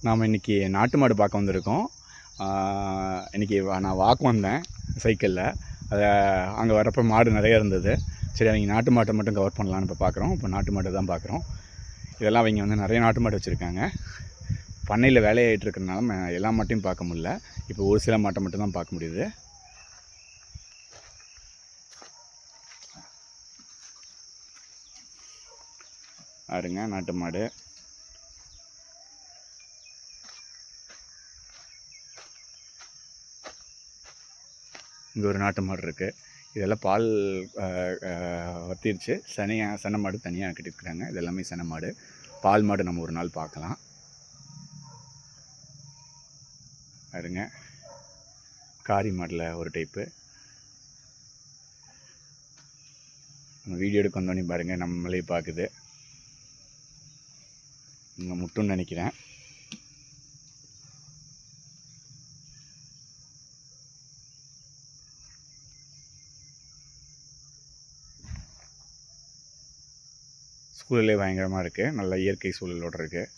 நாம் இன்றைக்கி நாட்டு மாடு பார்க்க வந்திருக்கோம். இன்றைக்கி நான் வாக் வந்தேன் சைக்கிளில். அதை அங்கே வரப்போ மாடு நிறையா இருந்தது. சரி, அவங்க நாட்டு மாட்டை மட்டும் கவர் பண்ணலான்னு இப்போ பார்க்குறோம். இப்போ நாட்டு மாட்டை தான் பார்க்குறோம். இதெல்லாம் அவங்க வந்து நிறைய நாட்டு மாடு வச்சுருக்காங்க. பண்ணையில் வேலையாகிட்டு இருக்கிறனால எல்லா மாட்டையும் பார்க்க முடியல. இப்போ ஒரு சில மாட்டை மட்டும் தான் பார்க்க முடியுது. பாருங்க, நாட்டு மாடு. இங்கே ஒரு நாட்டு மாடு இருக்குது. இதெல்லாம் பால் வத்திருச்சு. செனை மாடு தனியாக கட்டியிருக்கிறாங்க. இது எல்லாமே செனை மாடு. பால் மாடு நம்ம ஒரு நாள் பார்க்கலாம். பாருங்க, காரி மாடில் ஒரு டைப்பு. நம்ம வீடியோ எடுக்க வந்தோடனே பாருங்கள், நம்மளே பார்க்குது. இங்கே முட்டுன்னு நினைக்கிறேன். சூழலே பயங்கரமாக இருக்குது. நல்ல இயற்கை சூழலோடு இருக்குது.